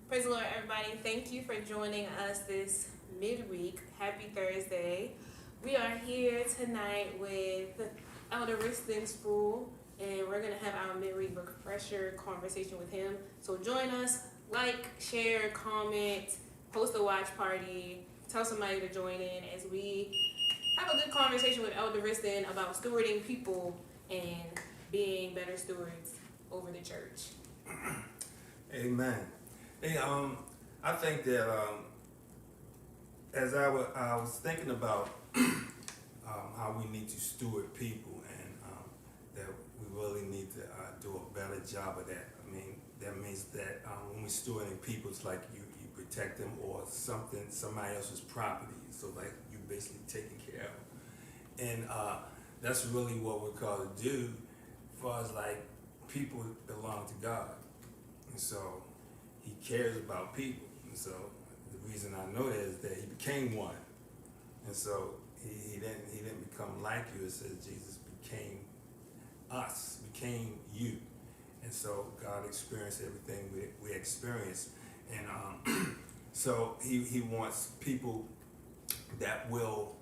Praise the Lord, everybody. Thank you for joining us this midweek. Happy Thursday. We are here tonight with Elder Wriston Spool, and we're going to have our midweek refresher conversation with him. So join us, like, share, comment, post a watch party, tell somebody to join in as we have a good conversation with Elder Wriston about stewarding people and being better stewards over the church. Amen. Hey, I think that as I was thinking about how we need to steward people, and that we really need to do a better job of that. I mean, that means that when we're stewarding people, it's like you protect them or somebody else's property. So like you basically taking care of them, and that's really what we're called to do. As far as like people belong to God, and so He cares about people. And so the reason I know that is that He became one, and so he didn't become like you. It says Jesus became us, became you, and so God experienced everything we experience, and so he wants people that will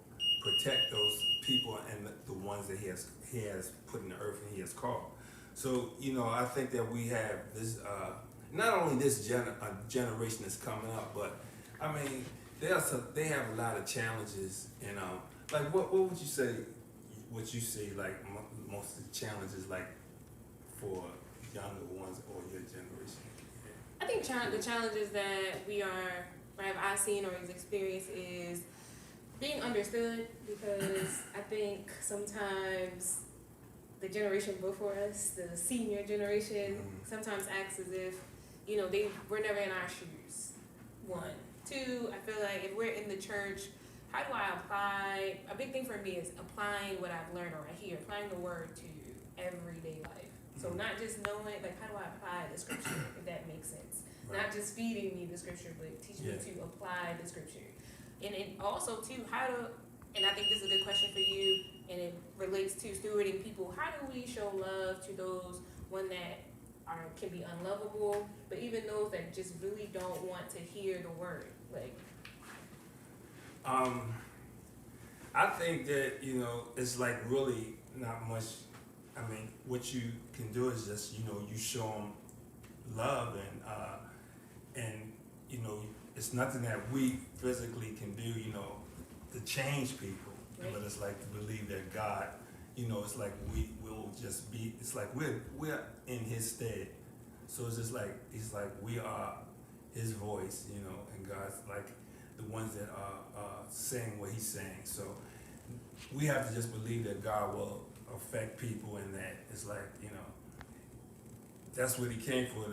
protect those people and the ones that he has put in the earth and He has called. So I think that we have this. Not only this generation that's coming up, but I mean, they have a lot of challenges, and like what would you say? What you see like most of the challenges like for younger ones or your generation? I think the challenges that I've seen or experienced is being understood, because I think sometimes the generation before us, the senior generation, sometimes acts as if we're never in our shoes. One. Two, I feel like if we're in the church, how do I apply? A big thing for me is applying what I've learned or I hear, applying the word to everyday life. So not just knowing, like, how do I apply the scripture, if that makes sense? Right. Not just feeding me the scripture, but teaching me to apply the scripture. And it also, too, and I think this is a good question for you, and it relates to stewarding people. How do we show love to those, that can be unlovable, but even those that just really don't want to hear the word? Like, I think that it's like really not much. I mean, what you can do is just you show them love, and it's nothing that we physically can do to change people. Right. But it's like to believe that God, it's like we will just be. It's like we're in His stead. So it's just like He's like we are His voice, and God's like the ones that are saying what He's saying. So we have to just believe that God will affect people, and that it's like that's what He came for,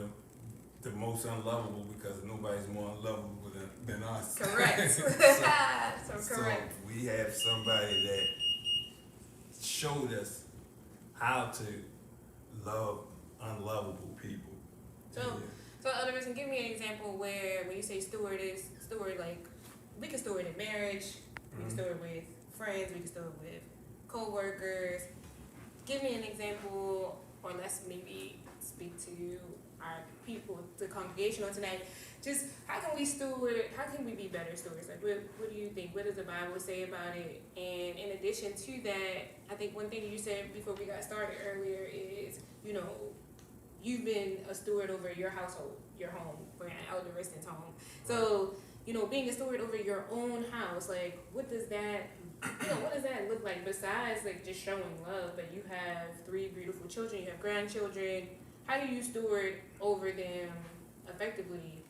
the most unlovable, because nobody's more unlovable than us. Correct. So correct. So we have somebody that showed us how to love unlovable people. So Elder Wriston, give me an example where when you say steward, like we can steward in marriage, we can steward with friends, we can steward with co-workers. Give me an example, or let's maybe speak to our people, the congregation on tonight. Just how can we be better stewards? Like what do you think? What does the Bible say about it? And in addition to that, I think one thing you said before we got started earlier is, you've been a steward over your household, your home, we're at Elder Wriston's home. So, being a steward over your own house, like what does that look like besides like just showing love? But you have 3 beautiful children, you have grandchildren. How do you steward over them effectively?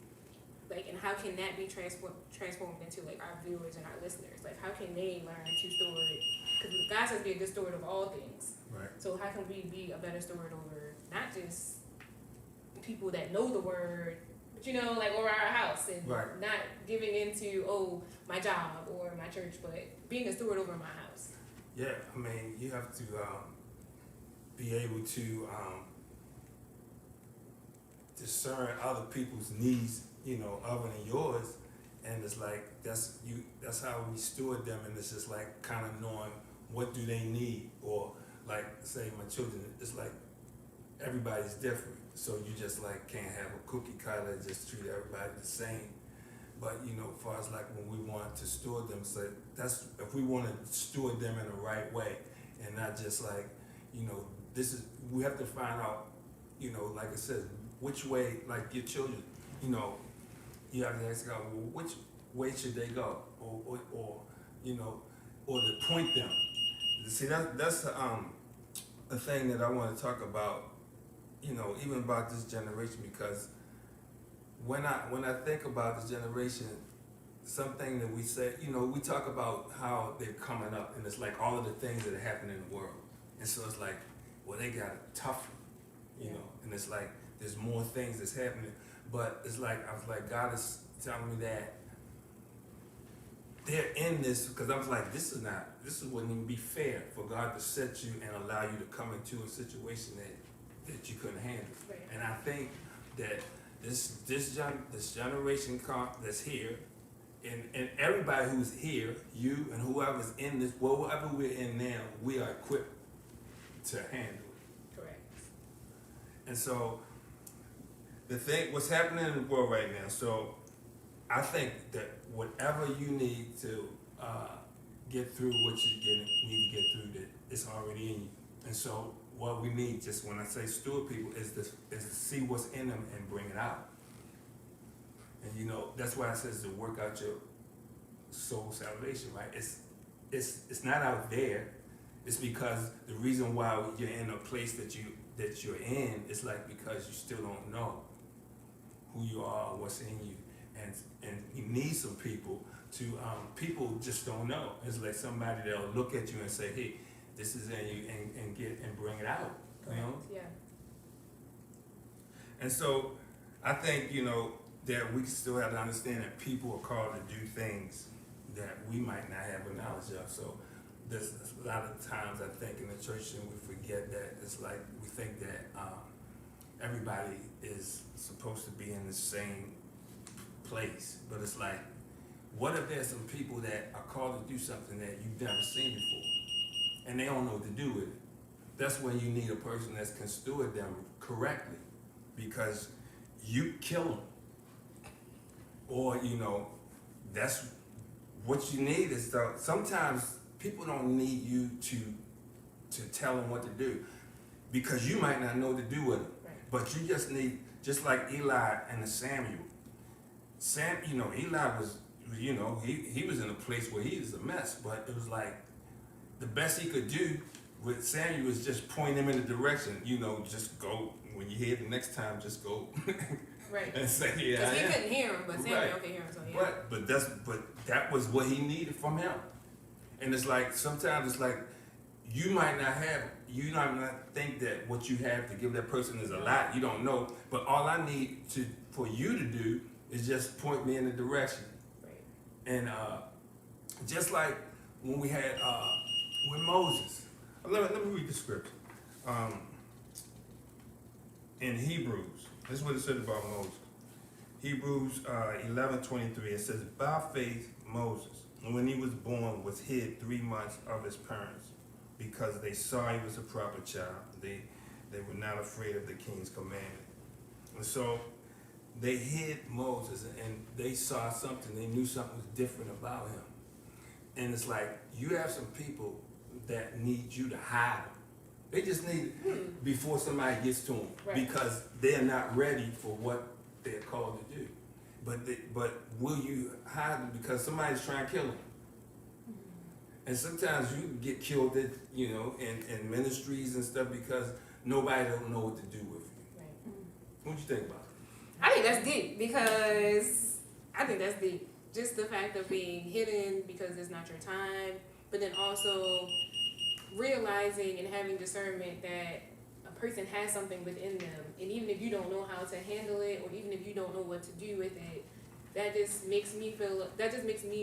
Like, and how can that be transformed into like our viewers and our listeners? Like, how can they learn to steward? Because God says be a good steward of all things. Right. So how can we be a better steward over not just people that know the word, but over our house, and not giving into my job or my church, but being a steward over my house? Yeah, I mean, you have to be able to discern other people's needs, other than yours, and it's like that's how we steward them, and it's just like kind of knowing what do they need, or like say my children, it's like everybody's different. so you just like can't have a cookie cutter, just treat everybody the same. But you know, as far as like when we want to steward them, so that's if we want to steward them in the right way, and not just like, you know, we have to find out, you know, like I said, which way, like your children, you know, you have to ask God, well, which way should they go, or you know, or to point them. See, that's a thing that I want to talk about, you know, even about this generation, because when I think about this generation, something that we say, you know, we talk about how they're coming up, and it's like all of the things that are happening in the world, and so it's like, well, they got it tougher, you know, and it's like there's more things that's happening, but it's like I was like, God is telling me that they're in this, because I was like, this wouldn't even be fair for God to set you and allow you to come into a situation that you couldn't handle. Right. And I think that this generation that's here, and everybody who's here, you and whoever's in this, whatever we're in now, we are equipped to handle it. Correct. And so what's happening in the world right now, so I think that whatever you need to get through what you need to get through, that it's already in you. And so what we need, just when I say steward people, is to see what's in them and bring it out. And you know, that's why it says to work out your soul salvation, right? It's not out there. It's because the reason why you're in a place that you're in is like because you still don't know who you are or what's in you. And you need some people to, people just don't know. It's like somebody that'll look at you and say, hey, this is in you, and bring it out, you know? Yeah. And so I think, you know, that we still have to understand that people are called to do things that we might not have a knowledge of. So there's a lot of times I think in the church and we forget that it's like we think that everybody is supposed to be in the same place, but it's like, what if there's some people that are called to do something that you've never seen before and they don't know what to do with it? That's when you need a person that can steward them correctly, because you kill them, or you know, that's what you need. Is sometimes people don't need you to tell them what to do, because you might not know what to do with them. Right. But you just need, just like Eli and Samuel. You know, Eli was, you know, he was in a place where he was a mess, but it was like the best he could do with Samuel was just point him in the direction, you know, just go, when you hear it the next time, just go. Right. And say, yeah, because he couldn't hear him, but Samuel right. could hear him, so yeah. But that was what he needed from him. And it's like, sometimes it's like, you might not think that what you have to give that person is a lot. You don't know, but all I need for you to do is just point me in the direction. Right. And just like when we had with Moses, let me read the scripture. In Hebrews, this is what it said about Moses. Hebrews 11:23. It says, by faith Moses, when he was born, was hid 3 months of his parents, because they saw he was a proper child. They were not afraid of the king's command. And so they hid Moses, and they saw something. They knew something was different about him. And it's like, you have some people that need you to hide them. They just need before somebody gets to them, right. because they're not ready for what they're called to do. But will you hide them because somebody's trying to kill them? And sometimes you get killed at, you know, in ministries and stuff because nobody don't know what to do with you. Right. What do you think about it? I think that's deep, because I think that's deep. Just the fact of being hidden because it's not your time, but then also realizing and having discernment that a person has something within them, and even if you don't know how to handle it, or even if you don't know what to do with it, that just makes me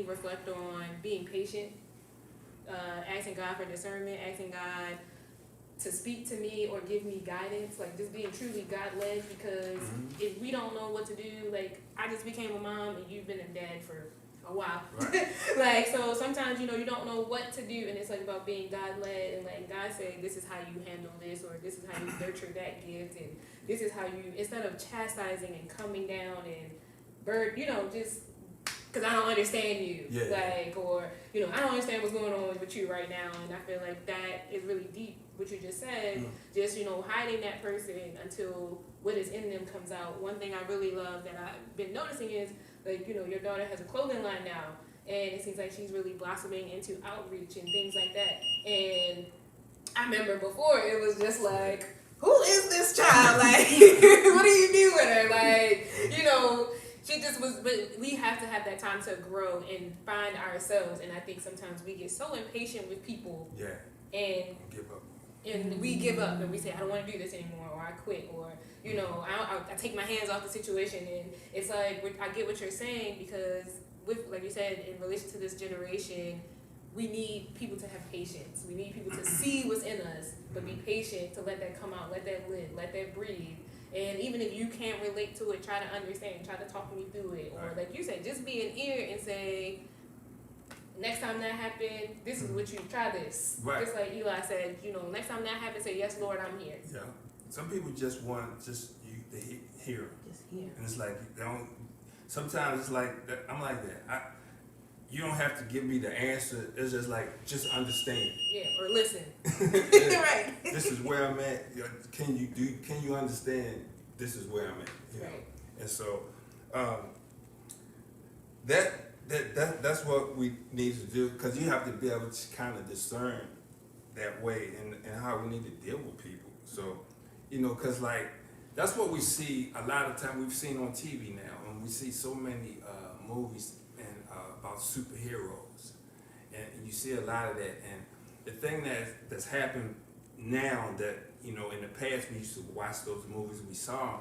reflect on being patient, asking God for discernment, asking God to speak to me or give me guidance, like just being truly God-led, because if we don't know what to do, like I just became a mom and you've been a dad for a while. Right. Like, so sometimes, you don't know what to do, and it's like about being God-led and letting God say, this is how you handle this, or this is how you nurture that gift, and this is how you, instead of chastising and coming down and just because I don't understand you, or, I don't understand what's going on with you right now, and I feel like that is really deep, what you just said, just, hiding that person until what is in them comes out. One thing I really love that I've been noticing is, like, your daughter has a clothing line now, and it seems like she's really blossoming into outreach and things like that, and I remember before it was just like, who is this child? Like, what do you do with her? Like, she just was, but we have to have that time to grow and find ourselves. And I think sometimes we get so impatient with people. Yeah. And give up. And we give up and we say, I don't want to do this anymore, or I quit, or, I take my hands off the situation. And it's like, I get what you're saying, because with, like you said, in relation to this generation, we need people to have patience. We need people to see what's in us, but be patient to let that come out, let that live, let that breathe. And even if you can't relate to it, try to understand, try to talk me through it. Or like you said, just be an ear and say, next time that happened, this is what you, try this. Right. Just like Eli said, next time that happens, say, yes, Lord, I'm here. Yeah. Some people just want you to hear. Just hear. And it's like, they don't, sometimes it's like, I'm like that. You don't have to give me the answer. It's just like, just understand. Yeah, or listen. Right. This is where I'm at. Can you understand this is where I'm at? Right. And so that's what we need to do, because you have to be able to kind of discern that way and how we need to deal with people. So, because like, that's what we see a lot of time. We've seen on TV now, and we see so many movies about superheroes, and you see a lot of that. And the thing that's happened now that in the past we used to watch those movies we saw.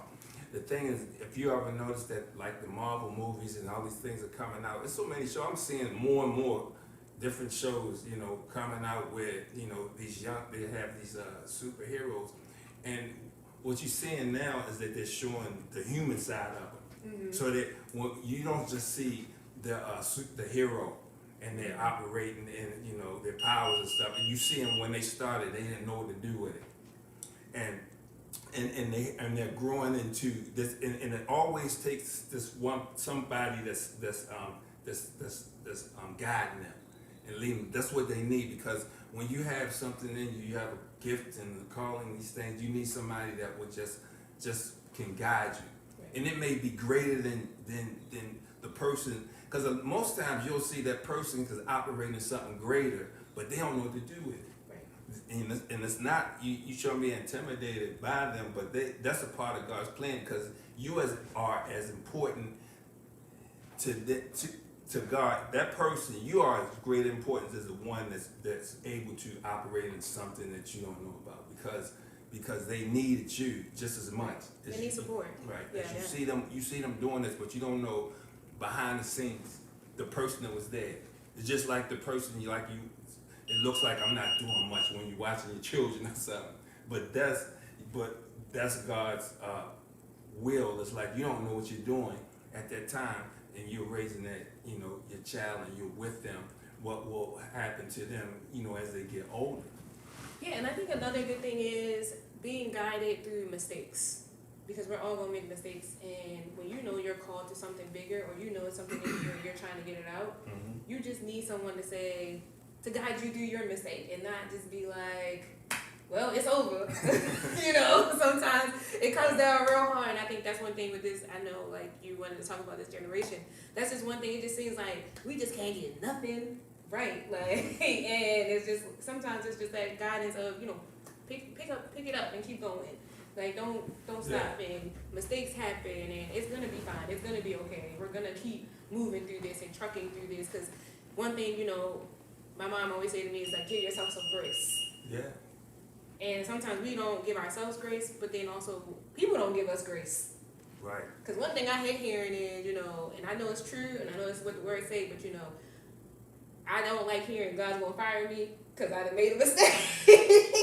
The thing is, if you ever notice that, like, the Marvel movies and all these things are coming out, there's so many shows. I'm seeing more and more different shows, coming out where they have these superheroes, and what you're seeing now is that they're showing the human side of them, so that you don't just see the hero and they're operating and their powers and stuff, and you see them when they started, they didn't know what to do with it, and they're growing into this, and it always takes somebody that's guiding them and leading them. That's what they need, because when you have something in you, you have a gift and a calling, these things, you need somebody that would just can guide you, and it may be greater than the person. Because most times you'll see that person is operating something greater, but they don't know what to do with it. Right. And it's not, you shouldn't be intimidated by them, but that's a part of God's plan, because you are as important to God. That person, you are as great importance as the one that's able to operate in something that you don't know about, because they needed you just as much. They need support. Right. Yeah, you see them doing this, but you don't know behind the scenes the person that was there. It's just like the person it looks like I'm not doing much when you're watching your children or something, but that's God's will. It's like you don't know what you're doing at that time, and you're raising that your child, and you're with them. What will happen to them as they get older? Yeah, and I think another good thing is being guided through mistakes. Because we're all gonna make mistakes, and when you're called to something bigger, or it's something that you're trying to get it out, you just need someone to guide you through your mistake, and not just be like, well, it's over. Sometimes it comes down real hard, and I think that's one thing with this. I know, like, you wanted to talk about this generation. That's just one thing. It just seems like we just can't get nothing right, like, and it's just sometimes it's just that guidance of pick it up and keep going. Like, don't stop, and mistakes happen, and it's gonna be fine. It's gonna be okay. We're gonna keep moving through this and trucking through this, because one thing, my mom always say to me is like, give yourself some grace. Yeah. And sometimes we don't give ourselves grace, but then also people don't give us grace. Right. Because one thing I hate hearing is, and I know it's true, and I know it's what the words say, but I don't like hearing God's gonna fire me because I done made a mistake.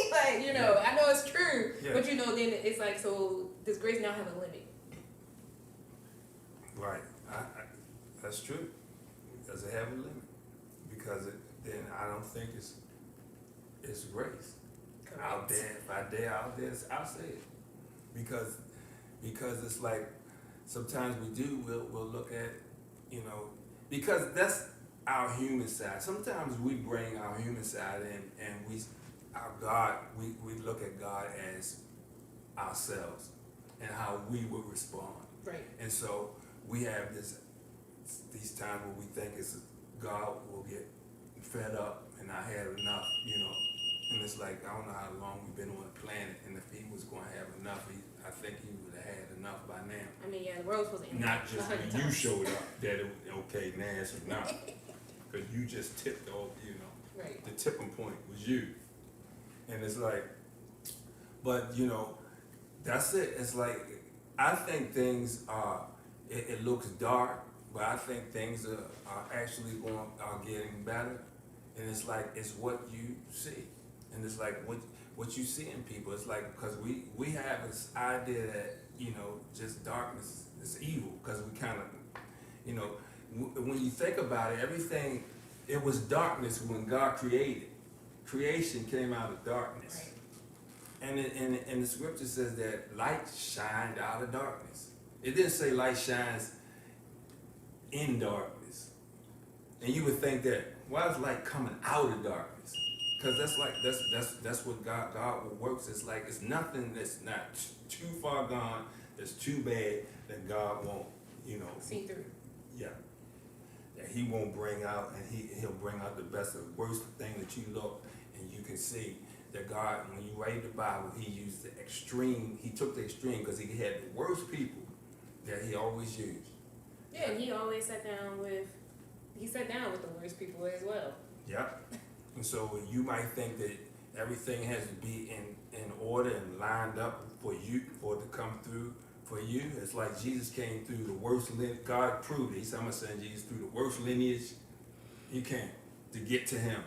Like, I know it's true, but then it's like, so does grace now have a limit? Right. That's true. does it have a limit? Because then I don't think it's grace. Correct. Out there, if I dare out there, I'll say it. Because it's like sometimes we'll look at, because that's our human side. Sometimes we bring our human side in and we look at God as ourselves and how we would respond. Right. And so we have these times where we think God will get fed up and I had enough, and it's like, I don't know how long we've been on the planet, and if he was going to have enough, I think he would have had enough by now. I mean, yeah, the world's supposed to end. Not just when you showed up that it was okay, now it's not. Because you just tipped off, Right. the tipping point was you. And it's like, but that's it. It's like, I think things it looks dark, but I think things are actually are getting better. And it's like, it's what you see. And it's like what you see in people. It's like, because we have this idea that, just darkness is evil. Because we kind of, when you think about it, everything, it was darkness when God created. Creation came out of darkness. Right. And the scripture says that light shined out of darkness. It didn't say light shines in darkness. And you would think that, why is light coming out of darkness? Because that's what God works. It's like, it's nothing that's not too far gone, that's too bad that God won't, See through. Yeah. That he won't bring out, and he'll bring out the best of the worst thing that you look and you can see that God, when you read the Bible, he used the extreme. He took the extreme because he had the worst people that he always used. Yeah, and he always sat down with the worst people as well. Yeah. And so you might think that everything has to be in order and lined up for it to come through for you. It's like Jesus came through the worst lineage. God proved it. He said, I'm going to send Jesus through the worst lineage you can to get to him.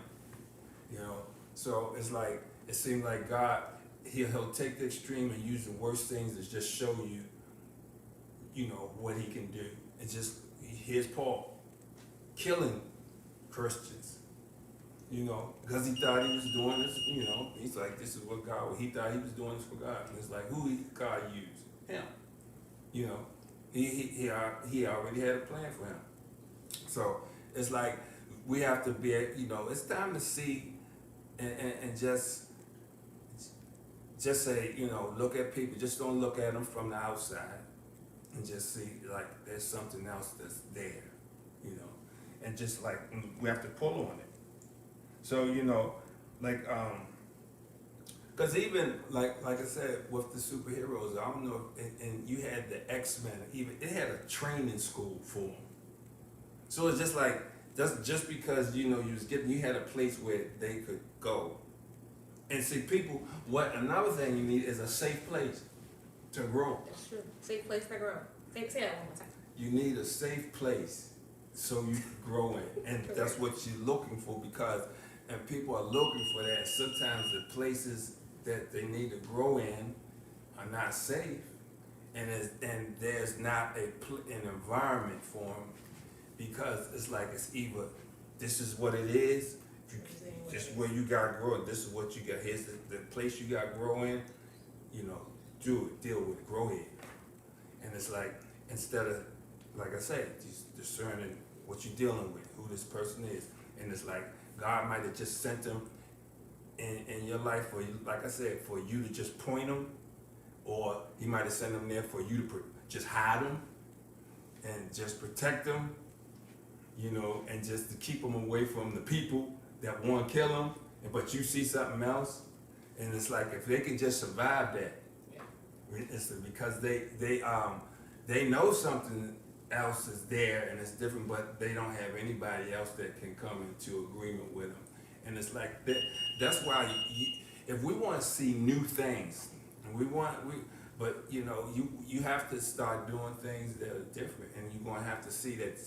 So it's like, it seems like God, he'll take the extreme and use the worst things to just show you, what he can do. It's just, here's Paul killing Christians, because he thought he was doing this, he's like, this is what God, he thought he was doing this for God. And it's like, who did God use? Him. He already had a plan for him. So it's like, we have to be, it's time to see and just say, look at people, just don't look at them from the outside and just see like there's something else that's there, and just like we have to pull on it. So, like, because even like I said with the superheroes, I don't know, and you had the X-Men, even it had a training school for them. So it's just like, just because you had a place where they could go. And see, people, another thing you need is a safe place to grow. That's true. Safe place to grow. Say that one more time. You need a safe place so you can grow in. And that's what you're looking for, and people are looking for that. Sometimes the places that they need to grow in are not safe. And there's not an environment for them, because it's like, it's either this is what it is, this is where you gotta grow, this is what you got, here's the place you gotta grow in, do it, deal with it, grow here. And it's like, instead of, like I said, just discerning what you're dealing with, who this person is. And it's like, God might have just sent them in your life for you, like I said, for you to just point them, or he might have sent them there for you to just hide them and just protect them, and just to keep them away from the people that want to kill them. But you see something else, and it's like, if they can just survive that, it's because they know something else is there and it's different, but they don't have anybody else that can come into agreement with them. And it's like that's why if we want to see new things, and but you have to start doing things that are different, and you're going to have to see that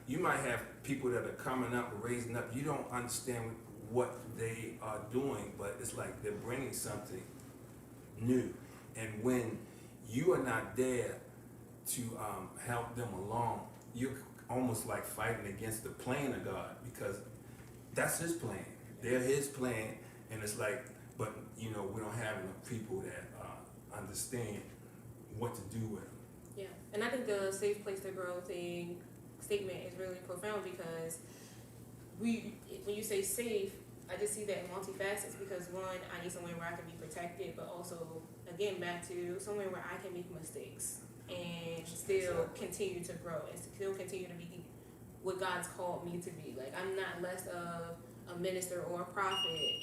you might have people that are coming up and raising up, you don't understand what they are doing, but it's like they're bringing something new. And when you are not there to help them along, you're almost like fighting against the plan of God, because that's His plan. They're His plan, and it's like, but we don't have enough people that understand what to do with them. Yeah, and I think the safe place to grow statement is really profound, because when you say safe, I just see that in multifacets, because one, I need somewhere where I can be protected, but also, again, back to somewhere where I can make mistakes and still continue to grow and still continue to be what God's called me to be. Like, I'm not less of a minister or a prophet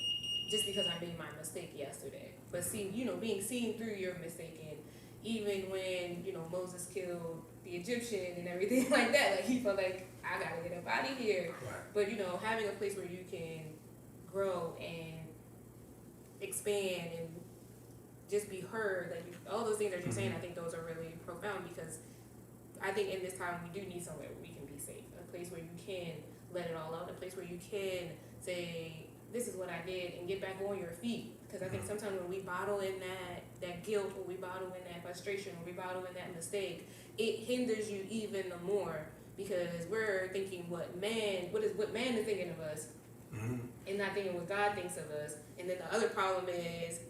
just because I made my mistake yesterday. But being seen through your mistake, and even when, Moses killed the Egyptian and everything like that, like, he felt like, I gotta get up out of here. Right. But, having a place where you can grow and expand and just be heard, like, all those things that you're saying, I think those are really profound, because I think in this time we do need somewhere where we can be safe, a place where you can let it all out, a place where you can say, this is what I did, and get back on your feet. Because I think sometimes when we bottle in that guilt, or we bottle in that frustration, or we bottle in that mistake, it hinders you even more, because we're thinking what man is thinking of us, and not thinking what God thinks of us. And then the other problem is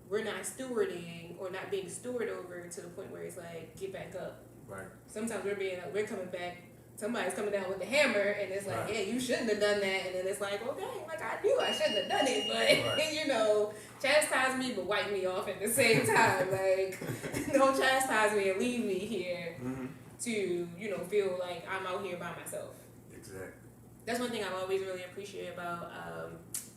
we're not stewarding, or not being stewarded over to the point where it's like, get back up. Right. Sometimes we're coming back, somebody's coming down with a hammer, and it's like, right. Yeah, you shouldn't have done that. And then it's like, okay, like, I knew I shouldn't have done it, but right. Chastise me but wipe me off at the same time. Like, don't chastise me and leave me here to feel like I'm out here by myself. Exactly. That's one thing I've always really appreciated about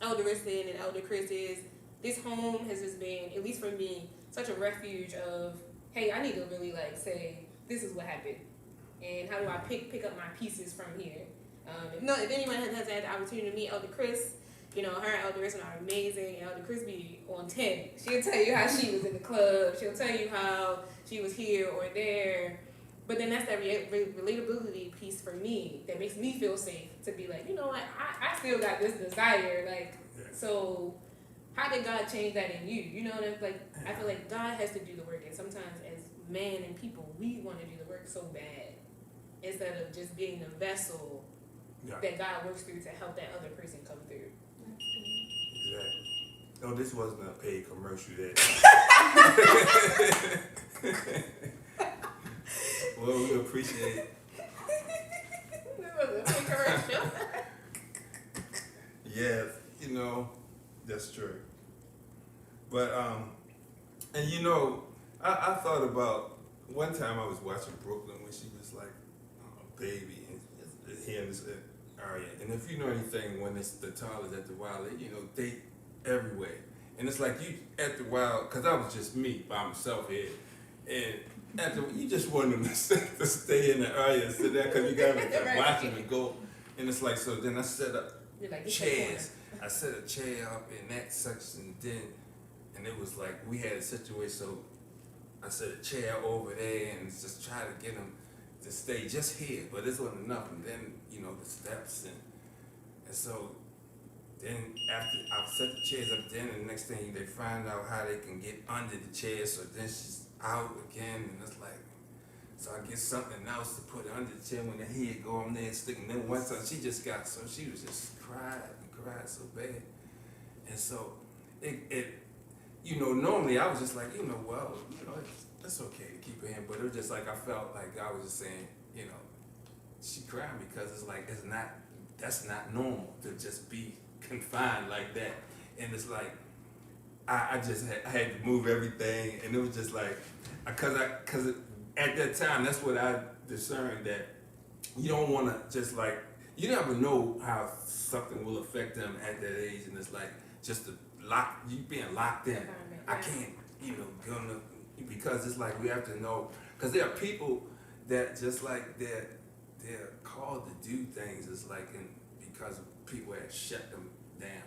Elder Wriston and Elder Chris is this home has just been, at least for me, such a refuge of, hey, I need to really say, this is what happened, and how do I pick up my pieces from here. If anyone has had the opportunity to meet Elder Chris, her and Elder Wriston are amazing, and Elder Chris be on 10. She'll tell you how she was in the club, she'll tell you how she was here or there. But then that's that relatability piece for me that makes me feel safe to be like, I still got this desire. So how did God change that in you? I feel like God has to do the work. And sometimes as man and people, we want to do the work so bad instead of just being the vessel that God works through to help that other person come through. Exactly. No, this wasn't a paid commercial Well, we appreciate it. This was a paid commercial. Yeah, that's true. But and I thought about one time I was watching Brooklyn when she was like a baby and here in this area. And if you know anything, when it's the toddlers at the wild, they everywhere. And it's like you at the wild, because I was just me by myself here, and you just want them to stay in the area and sit there, because you got to watch them and go. And it's like, so then I set up chairs. I set a chair up in that section, and it was like we had a situation. So I set a chair over there and just try to get them to stay just here, but this wasn't enough. And then the steps, and so then after I set the chairs up, then the next thing they find out how they can get under the chair. So then she's out again, and it's like, so I get something else to put under the chair when the head go on there and stick. And then one time she was just cried so bad. And so it normally I was just like, it's okay to keep her in, but it was just like I felt like God was just saying, she cried because it's like that's not normal to just be confined like that. And it's like I just had to move everything, and it was just like, because at that time, that's what I discerned, that you don't want to just like, you never know how something will affect them at that age, and it's like just you being locked in. I can't, because it's like we have to know, because there are people that just like they're called to do things. It's like because people have shut them down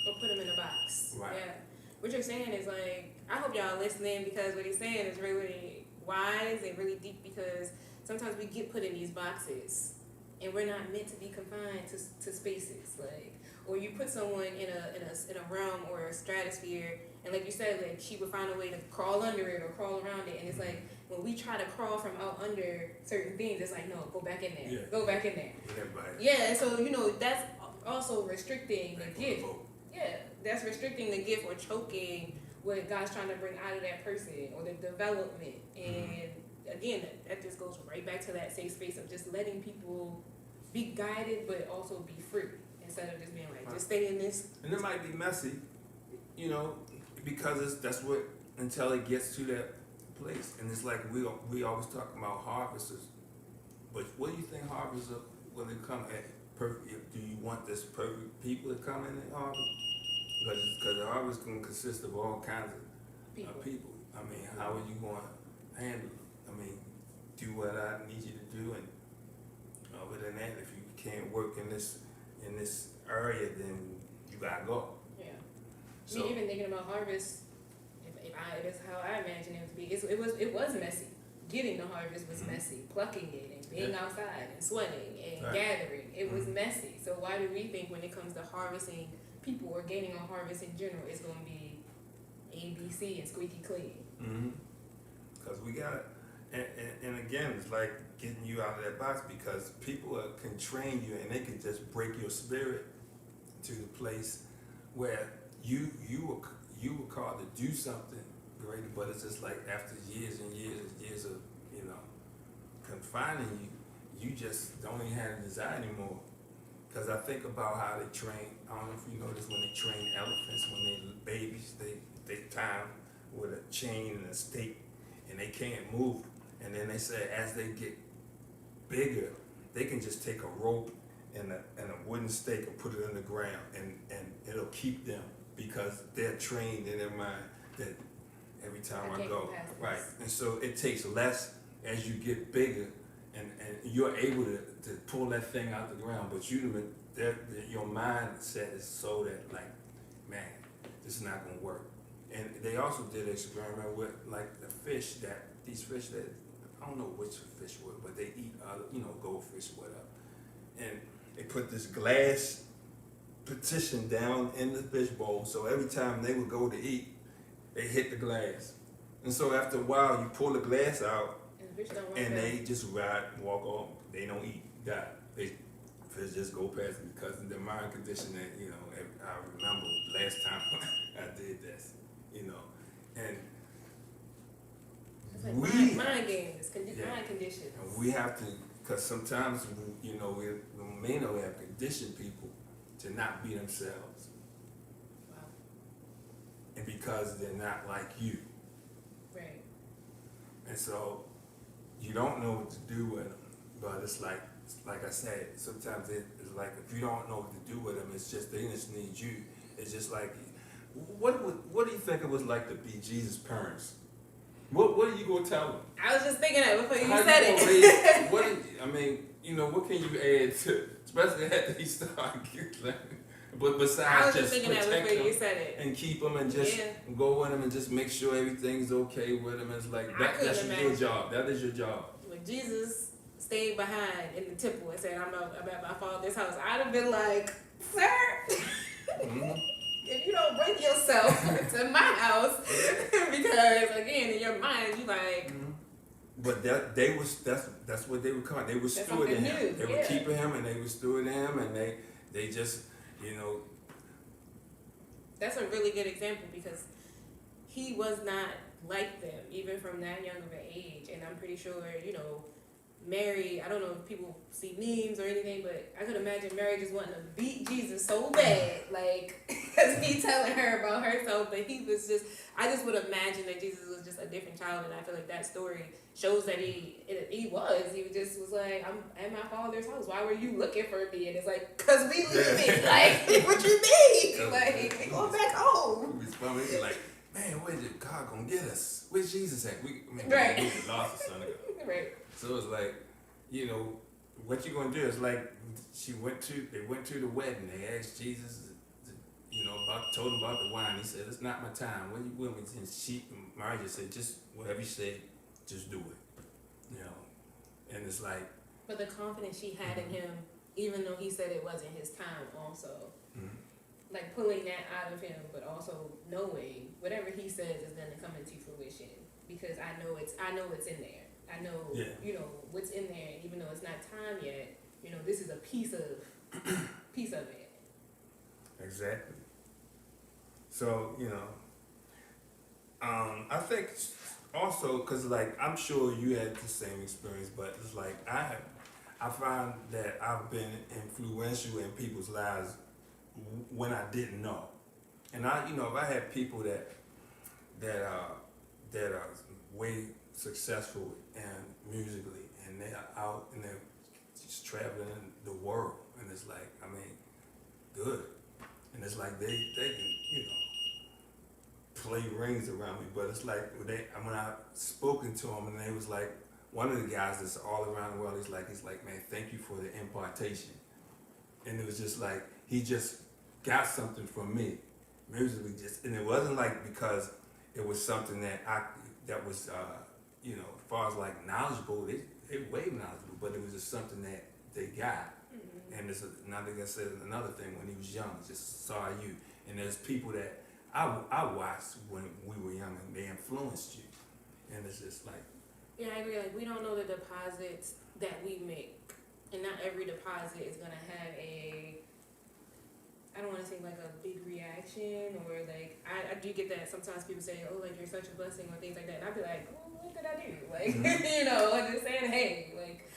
or put them in a box. Right. Yeah. What you're saying is like, I hope y'all listening, because what he's saying is really wise and really deep, because sometimes we get put in these boxes and we're not meant to be confined to spaces, like, or you put someone in a realm or a stratosphere, and like you said, like she would find a way to crawl under it or crawl around it, and it's like when we try to crawl from out under certain things, it's like, no, go back in there. Yeah. Go back in there. Everybody. Yeah, and so, that's also restricting the gift. Yeah, that's restricting the gift or choking what God's trying to bring out of that person or the development. And again, that just goes right back to that safe space of just letting people be guided but also be free instead of just being like, just stay in this. And it might be messy, because that's what, until it gets to that place. And it's like we always talk about harvesters. But what do you think harvesters are when they come at perfect? Do you want this perfect people to come in and harvest? Because the harvest can consist of all kinds of people. I mean, how are you going to handle it? I mean, do what I need you to do, and other than that, if you can't work in this area, then you gotta go. Yeah. So, even thinking about harvest, if that's how I imagine it to be. It was messy. Getting the harvest was messy. Plucking it and being outside and sweating and gathering, it was messy. So why do we think when it comes to harvesting people or gaining a harvest in general, it's going to be A, B, C and squeaky clean? Because we got it. And again, it's like getting you out of that box, because people can train you and they can just break your spirit to the place where you were called to do something great, but it's just like after years and years and years of confining you just don't even have a desire anymore. Because I think about how they train. I don't know if you notice when they train elephants, when they babies, they tie them with a chain and a stake, and they can't move. And then they say as they get bigger, they can just take a rope and a wooden stake and put it in the ground, and it'll keep them, because they're trained in their mind that every time I go, right. And so it takes less as you get bigger, and you're able to pull that thing out the ground, but your mindset is so that, like, man, this is not gonna work. And they also did an experiment with, like, these fish that I don't know which fish were, but they eat other, goldfish, whatever. And they put this glass partition down in the fish bowl, so every time they would go to eat, they hit the glass. And so after a while, you pull the glass out, and they just walk off. They don't eat, die. Fish just go past it because of their mind condition. That I remember last time I did this, and it's like mind games, mind conditions. And we have to, because sometimes we may not have conditioned people to not be themselves. Wow. And because they're not like you. Right. And so you don't know what to do with them, but it's like I said, sometimes it's like if you don't know what to do with them, it's just they just need you. It's just like, what do you think it was like to be Jesus' parents? What are you gonna tell them? I was just thinking that before you said it. What can you add to, especially after he started getting, but besides I was just thinking that before you said it, and keep them and just go with them and just make sure everything's okay with them. It's like that's your job. That is your job. When Jesus stayed behind in the temple and said, I'm at my Father's house, I'd have been like, sir, if you don't bring yourself to my house, because again, in your mind, you like. But that's what they were called. They were stewarding him. They were keeping him, and they were stewarding him, and they just, That's a really good example, because he was not like them, even from that young of an age. And I'm pretty sure, Mary, I don't know if people see memes or anything, but I could imagine Mary just wanting to beat Jesus so bad, like, because he telling her about herself, but he was just, I just would imagine that Jesus was just a different child, and I feel like that story shows that he just was like, I'm at my Father's house, why were you looking for me? And it's like, because we leaving, like, what you mean? Like, we going back home. He's like, man, where's God gonna get us? Where's Jesus at? We lost the son of God. Right. So it's like, what you gonna do? It's like they went to the wedding. They asked Jesus, told him about the wine. He said, "It's not my time. When you with me?" And Mary just said, "Just whatever you say, just do it." And it's like. But the confidence she had in him, even though he said it wasn't his time, also, like pulling that out of him, but also knowing whatever he says is gonna come into fruition. because I know it's in there. I know, you know, what's in there, even though it's not time yet, you know, this is a piece of it. Exactly. So, you know, I think also, cause like, I'm sure you had the same experience, but it's like, I find that I've been influential in people's lives when I didn't know. And you know, if I had people that are way successful and musically, and they're out and they're just traveling the world, and it's like, I mean, good, and it's like they can, you know, play rings around me, but it's like when I spoken to them, and they was like, one of the guys that's all around the world, he's like, man, thank you for the impartation, and it was just like he just got something from me, musically, and it wasn't like because it was something that was you know, as far as like knowledgeable, they way knowledgeable, but it was just something that they got. Mm-hmm. And there's another guy said another thing when he was young, just saw you, and there's people that I watched when we were young, and they influenced you, and it's just like. Yeah, I agree. Like, we don't know the deposits that we make, and not every deposit is gonna have I don't want to say like a big reaction, or like I do get that sometimes people say, oh, like you're such a blessing, or things like that, and I'd be like, oh, what did I do? Like, you know, I'm just saying, hey, like,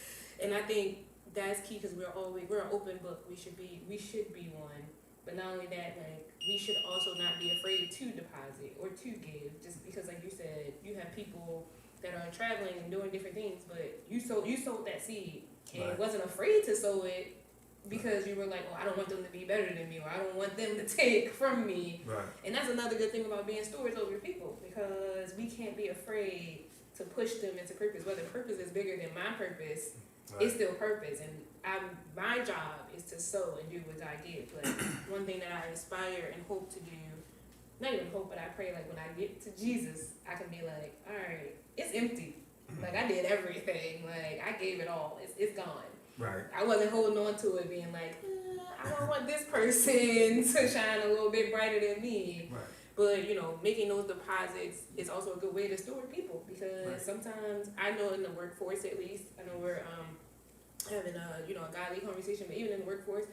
and I think that's key, because we're an open book. We should be one, but not only that, like, we should also not be afraid to deposit or to give, just because, like you said, you have people that are traveling and doing different things, but you sowed that seed and wasn't afraid to sow it. Because you were like, oh, I don't want them to be better than me, or I don't want them to take from me. Right. And that's another good thing about being stewards over people, because we can't be afraid to push them into purpose. Whether purpose is bigger than my purpose, it's still purpose. And my job is to sow and do what God did. But one thing that I aspire and hope to do, not even hope, but I pray, like, when I get to Jesus, I can be like, all right, it's empty. Like, I did everything. Like, I gave it all. It's gone. Right. I wasn't holding on to it, being like, I don't want this person to shine a little bit brighter than me. Right. But, you know, making those deposits is also a good way to steward people, because sometimes, I know in the workforce at least, I know we're having a godly conversation, but even in the workforce,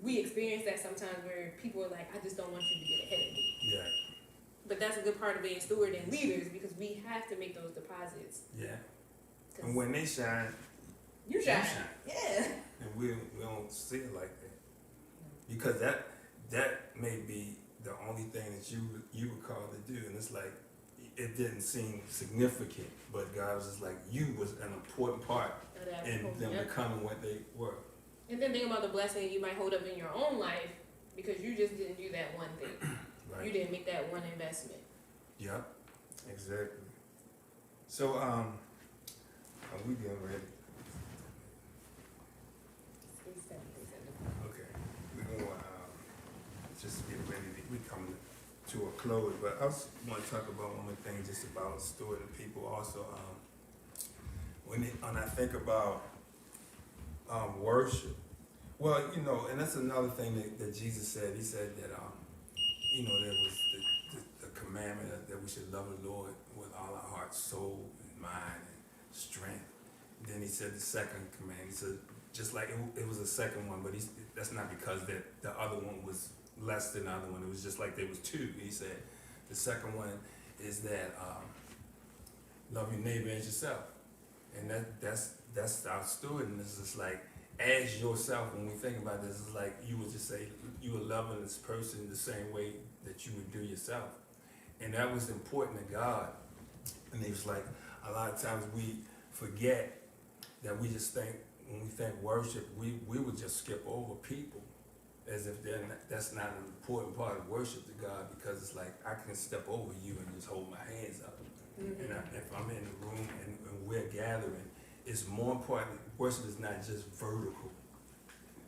we experience that sometimes where people are like, I just don't want you to get ahead of me. Yeah. But that's a good part of being steward and leaders, because we have to make those deposits. Yeah. And when they shine, you shine. Yeah. And we don't see it like that, because that may be the only thing that you were called to do, and it's like it didn't seem significant, but God was just like, you was an important part in them becoming what they were. And then think about the blessing you might hold up in your own life, because you just didn't do that one thing. Right. You didn't make that one investment. Yep, exactly. So are we getting ready? Okay, we're going just get ready. We coming to a close, but I also want to talk about one more thing, just about stewarding people. Also, when I think about worship, well, you know, and that's another thing that Jesus said. He said that you know, there was the commandment that we should love the Lord with all our heart, soul, and mind, and strength. Then he said the second command. He said, just like it was a second one, but that's not because that the other one was less than the other one. It was just like there was two. He said the second one is that love your neighbor as yourself, and that's our stewarding. It's just like as yourself. When we think about this, it's like you would just say you were loving this person the same way that you would do yourself, and that was important to God. And he was like, a lot of times we forget that we just think, when we think worship, we would just skip over people as if that's not an important part of worship to God, because it's like I can step over you and just hold my hands up. Mm-hmm. And if I'm in the room and we're gathering, it's more important. Worship is not just vertical.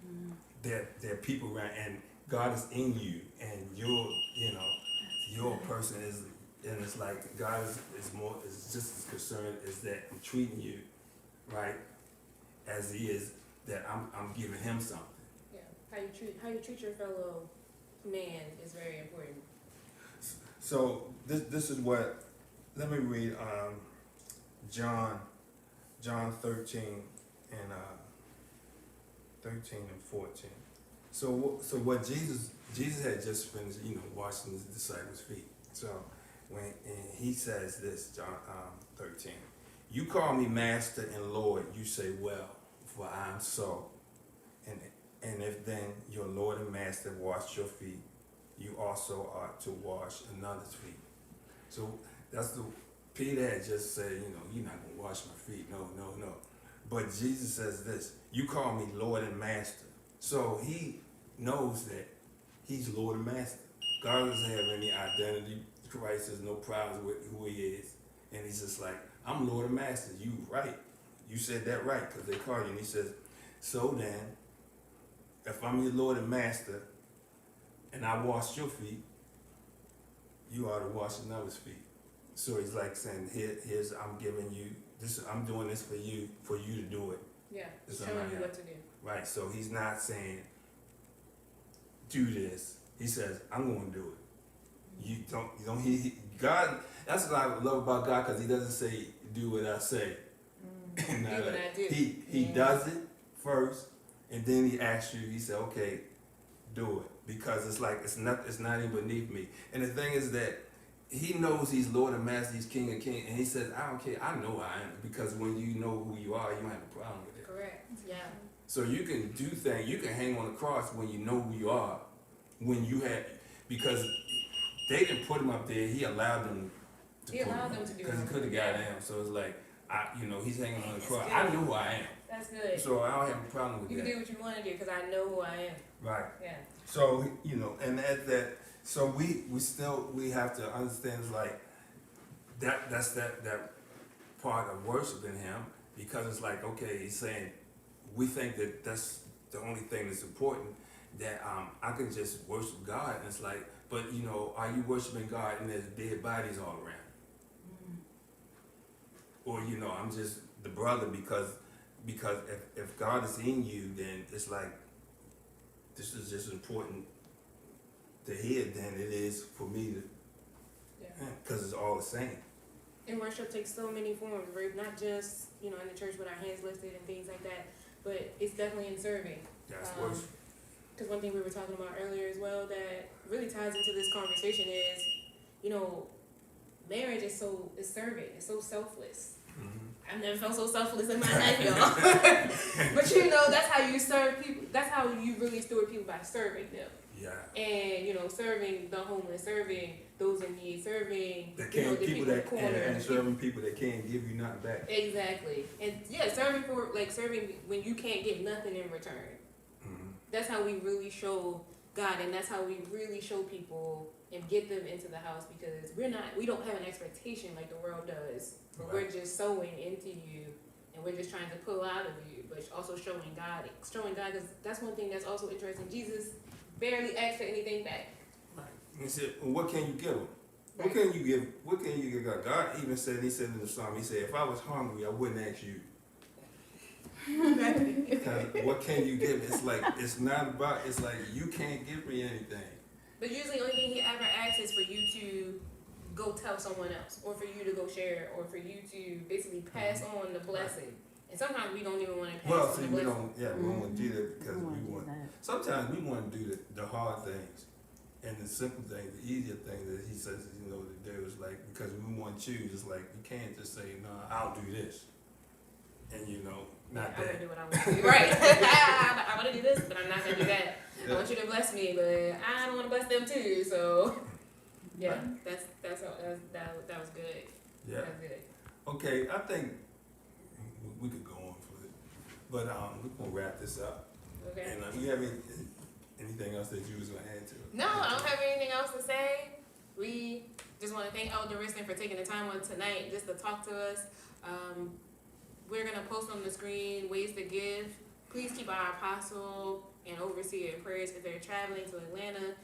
Mm-hmm. There are people around, and God is in you, and your person is, and it's like God is just as concerned as that I'm treating you right as he is that I'm giving him something. Yeah, how you treat your fellow man is very important. So this is what let me read John 13 and 13 and 14. So what Jesus had just finished, washing his disciples' feet. So and he says this, John 13, you call me Master and Lord, you say, well, for I am so. And if then your Lord and Master washed your feet, you also ought to wash another's feet. So that's Peter had just said, you're not going to wash my feet. No. But Jesus says this, you call me Lord and Master. So he knows that he's Lord and Master. God doesn't have any identity crisis, no problems with who he is. And he's just like, I'm Lord and Master. You right. You said that right, because they call you. And he says, so then, if I'm your Lord and Master, and I wash your feet, you ought to wash another's feet. So he's like saying, here's I'm giving you this. I'm doing this for you to do it. Yeah, It's showing you what to do. Right. So he's not saying, do this. He says, I'm going to do it. You don't. God. That's what I love about God, because he doesn't say, do what I say. Do what I do. He does it first, and then he asks you. He said, okay, do it, because it's like it's not even beneath me. And the thing is that he knows he's Lord and Master, he's King of Kings, and he says, I don't care. I know I am, because when you know who you are, you don't have a problem with it. Correct. Yeah. So you can do things. You can hang on the cross when you know who you are. Because they didn't put him up there. He allowed them to He allowed them to do it. Because he could have got down. So it's like, he's hanging on the cross. good. I know who I am. That's good. So I don't have a problem with You that. can do what you want to do, because I know who I am. Right. Yeah. So, and at that, so we have to understand, it's like, that's that part of worshiping him, because it's like, okay, he's saying, we think that that's the only thing that's important, that I can just worship God, and it's like, but are you worshiping God and there's dead bodies all around? Or I'm just the brother because if God is in you, then it's like, this is just important to hear than it is for me to, because it's all the same. And worship takes so many forms, right? Not just, in the church with our hands lifted and things like that, but it's definitely in serving. That's worship. Because one thing we were talking about earlier as well that really ties into this conversation is, marriage is serving. It's so selfless. Mm-hmm. I've never felt so selfless in my life, y'all. But that's how you serve people. That's how you really steward people, by serving them. Yeah. And serving the homeless, serving those in need, serving the people in the corner, and serving people that can't give you nothing back. Exactly. And serving when you can't get nothing in return. Mm-hmm. That's how we really show God, and that's how we really show people and get them into the house, because we don't have an expectation like the world does, but Right. we're just sowing into you, and we're just trying to pull out of you, but also showing God, because that's one thing that's also interesting. Jesus barely asked for anything back. Right. He said, well, what can you give him? Right. What can you give God? God even said in the Psalm, he said, if I was hungry, I wouldn't ask you. What can you give? It's like, it's like, you can't give me anything. But usually the only thing he ever asks is for you to go tell someone else, or for you to go share, or for you to basically pass on the blessing. And sometimes we don't even want to pass on the blessing. We don't want to do that, because sometimes we want to do the hard things. And the simple things, the easier things that he says, to do is like, because we want to choose, it's like, you can't just say, no, I'll do this. And not I'm that. gonna do what I want to do. Right. I want to do this, but I'm not gonna do that. I want you to bless me, but I don't want to bless them too. So, yeah, that was good. Yeah. That was good. Okay, I think we could go on for it, but we're gonna wrap this up. Okay. And you have anything else that you was gonna add to it? No, I don't have anything else to say. We just want to thank Elder Wriston for taking the time on tonight just to talk to us. We're going to post on the screen ways to give. Please keep our apostle and overseer in prayers if they're traveling to Atlanta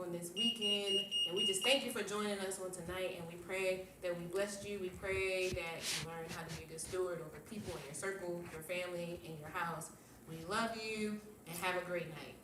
on this weekend. And we just thank you for joining us on tonight. And we pray that we blessed you. We pray that you learn how to be a good steward over people in your circle, your family, and your house. We love you, and have a great night.